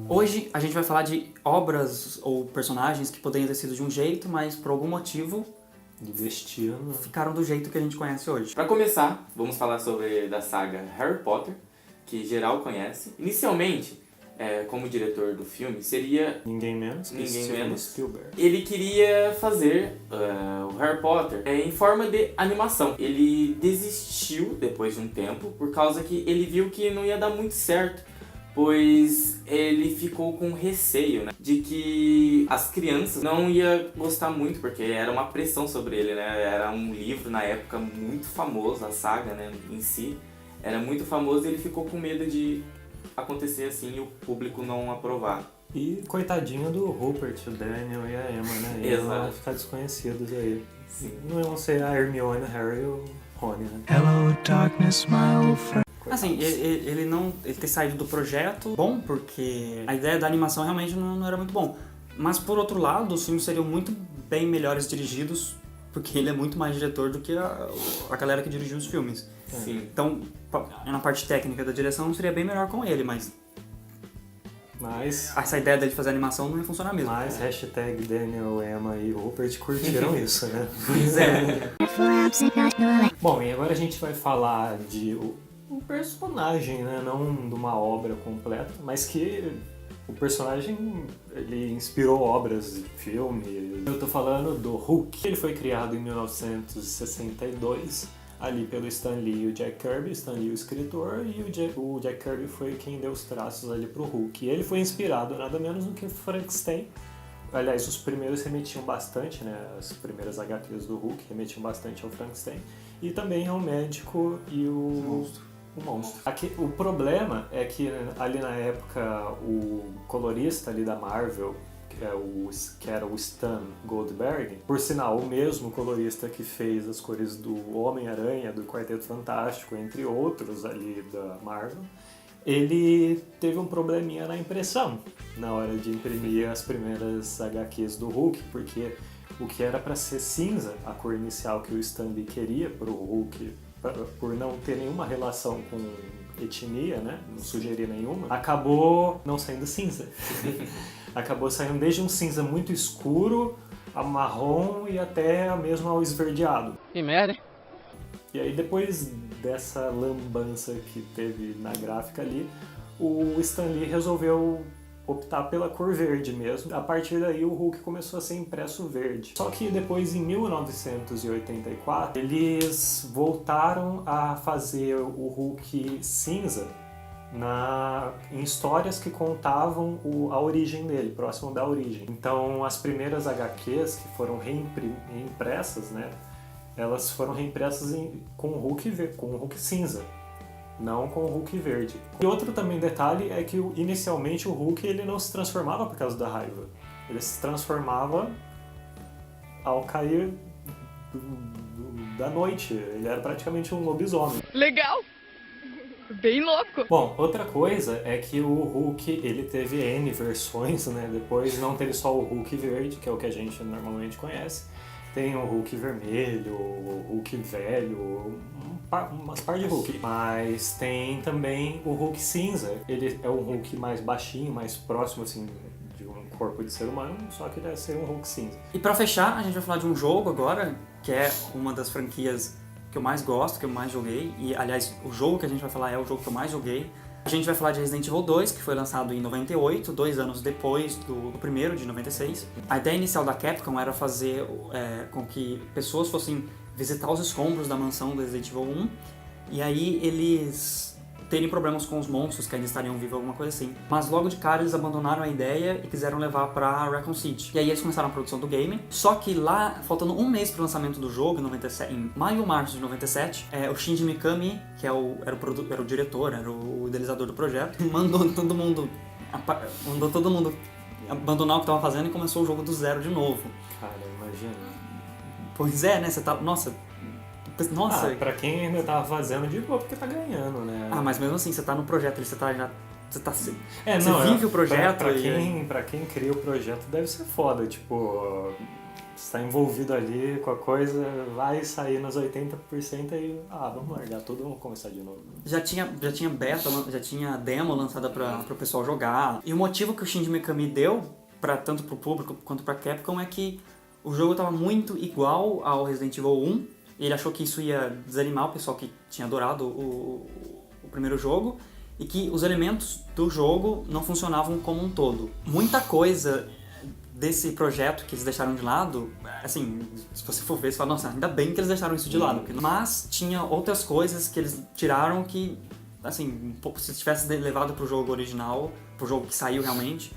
Hoje a gente vai falar de obras ou personagens que poderiam ter sido de um jeito, mas por algum motivo Do destino. ficaram do jeito que a gente conhece hoje. Para começar, vamos falar sobre da saga Harry Potter, que geral conhece. Inicialmente, como diretor do filme, seria Ninguém menos que Steven Spielberg. ele queria fazer o Harry Potter em forma de animação. Ele desistiu depois de um tempo, por causa que ele viu que não ia dar muito certo, pois ele ficou com receio, né, de que as crianças não iam gostar muito, porque era uma pressão sobre ele, né? Era um livro na época muito famoso, a saga, né, em si era muito famoso, e ele ficou com medo de acontecer assim e o público não aprovar. E coitadinho do Rupert, o Daniel e a Emma, né? Eles Exato. vão ficar desconhecidos aí. Sim. Não iam ser a Hermione, o Harry e o Rony, né? Hello, darkness, my old friend. Assim, ele ter saído do projeto, bom, porque a ideia da animação realmente não era muito bom. Mas por outro lado, os filmes seriam muito bem melhores dirigidos, porque ele é muito mais diretor do que a galera que dirigiu os filmes. Sim. Então, na parte técnica da direção seria bem melhor com ele, mas Mas essa ideia dele fazer animação não ia funcionar mesmo. hashtag Daniel, Emma e Rupert curtiram isso, né? Pois é. Bom, e agora a gente vai falar de um personagem, né? Não de uma obra completa, mas que o personagem ele inspirou obras de filme. Eu tô falando do Hulk. Ele foi criado em 1962, ali pelo Stan Lee e o Jack Kirby. Stan Lee o escritor e o Jack Kirby foi quem deu os traços ali pro Hulk. E ele foi inspirado nada menos do que Frankenstein. Aliás, os primeiros remetiam bastante, né? As primeiras HQs do Hulk remetiam bastante ao Frankenstein. E também ao médico e o monstro. Aqui, o problema é que ali na época o colorista ali da Marvel, que era o Stan Goldberg, por sinal o mesmo colorista que fez as cores do Homem-Aranha, do Quarteto Fantástico, entre outros ali da Marvel, ele teve um probleminha na impressão na hora de imprimir as primeiras HQs do Hulk, porque o que era para ser cinza, a cor inicial que o Stan Lee queria pro Hulk, por não ter nenhuma relação com etnia, né, não sugerir nenhuma, acabou não saindo cinza. Acabou saindo desde um cinza muito escuro, a marrom e até mesmo ao esverdeado. Que merda, hein? E aí depois dessa lambança que teve na gráfica ali, o Stan Lee resolveu optar pela cor verde mesmo. A partir daí o Hulk começou a ser impresso verde. Só que depois, em 1984, eles voltaram a fazer o Hulk cinza em histórias que contavam a origem dele, próximo da origem. Então as primeiras HQs que foram reimpressas, né, elas foram reimpressas com o Hulk cinza, não com o Hulk verde. E outro também detalhe é que inicialmente o Hulk ele não se transformava por causa da raiva. Ele se transformava ao cair da noite. Ele era praticamente um lobisomem. Legal! Bem louco! Bom, outra coisa é que o Hulk ele teve N versões, né? Depois não teve só o Hulk verde, que é o que a gente normalmente conhece. Tem o Hulk vermelho, o Hulk velho, umas par de Hulk. Mas tem também o Hulk cinza. Ele é um Hulk mais baixinho, mais próximo assim de um corpo de ser humano, só que deve ser um Hulk cinza. E pra fechar, a gente vai falar de um jogo agora, que é uma das franquias que eu mais gosto, que eu mais joguei. E, aliás, o jogo que a gente vai falar é o jogo que eu mais joguei. A gente vai falar de Resident Evil 2, que foi lançado em 98, 2 anos depois do primeiro, de 96. A ideia inicial da Capcom era fazer com que pessoas fossem visitar os escombros da mansão do Resident Evil 1, e aí eles terem problemas com os monstros que ainda estariam vivos, alguma coisa assim. Mas logo de cara eles abandonaram a ideia e quiseram levar pra Raccoon City. E aí eles começaram a produção do game, só que lá, faltando um mês pro lançamento do jogo, em maio ou março de 97, o Shinji Mikami, que era o diretor, era o idealizador do projeto, mandou todo mundo abandonar o que tava fazendo e começou o jogo do zero de novo. Cara, imagina. Pois é, né? Você tá... Nossa... Pra quem ainda tava fazendo, de boa, porque tá ganhando, né? Ah, mas mesmo assim, você tá no projeto, você tá já Você não, vive o projeto. Pra quem cria o projeto deve ser foda, tipo, você tá envolvido ali com a coisa, vai sair nos 80% e vamos largar tudo, vamos começar de novo. Já tinha beta, já tinha demo lançada para o pessoal jogar. E o motivo que o Shinji Mikami deu, tanto pro público quanto pra Capcom, é que o jogo estava muito igual ao Resident Evil 1. E ele achou que isso ia desanimar o pessoal que tinha adorado o primeiro jogo. E que os elementos do jogo não funcionavam como um todo. Muita coisa desse projeto que eles deixaram de lado, assim, se você for ver, você fala, nossa, ainda bem que eles deixaram isso de lado. Mas tinha outras coisas que eles tiraram que, assim, se tivesse levado pro jogo original, pro jogo que saiu realmente,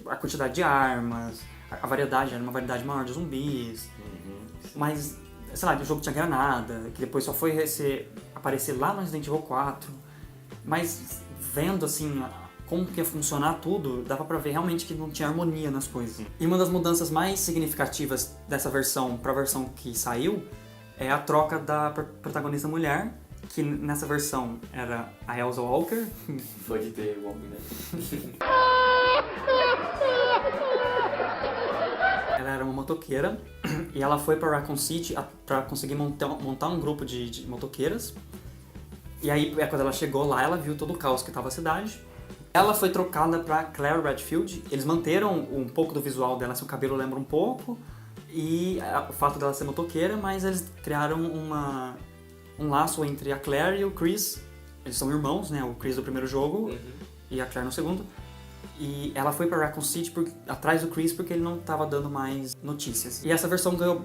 a quantidade de armas, a variedade, era uma variedade maior de zumbis, mas, sei lá, o jogo tinha granada, que depois só foi aparecer lá no Resident Evil 4, mas vendo, assim, como que ia funcionar tudo, dava pra ver realmente que não tinha harmonia nas coisas. E uma das mudanças mais significativas dessa versão pra versão que saiu é a troca da protagonista mulher, que nessa versão era a Elsa Walker. Pode ter Walker, né? Ela era uma motoqueira e ela foi pra Raccoon City pra conseguir montar um grupo de motoqueiras. E aí, quando ela chegou lá, ela viu todo o caos que tava a cidade. Ela foi trocada pra Claire Redfield. Eles manteram um pouco do visual dela, assim, o cabelo lembra um pouco. E o fato dela ser motoqueira, mas eles criaram um laço entre a Claire e o Chris. Eles são irmãos, né? O Chris do primeiro jogo e a Claire no segundo. E ela foi pra Raccoon City atrás do Chris porque ele não tava dando mais notícias. E essa versão ganhou...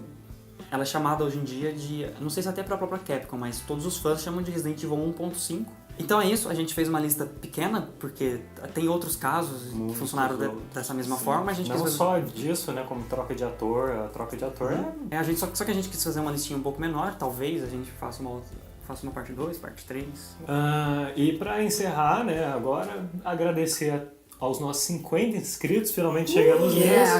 Ela é chamada hoje em dia de... Não sei se até pra própria Capcom, mas todos os fãs chamam de Resident Evil 1.5. Então é isso, a gente fez uma lista pequena, porque tem outros casos que funcionaram dessa mesma forma. A gente não só disso, né, como troca de ator, a troca de ator só que a gente quis fazer uma listinha um pouco menor, talvez a gente faça uma parte 2, parte 3. E pra encerrar, né, agora, agradecer aos nossos 50 inscritos, finalmente chegamos neles.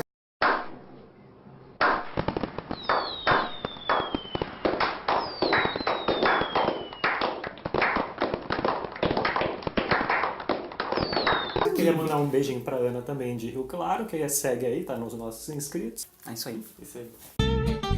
Queria mandar um beijinho pra Ana também de Rio Claro, que segue aí, tá nos nossos inscritos. É isso aí. Isso aí.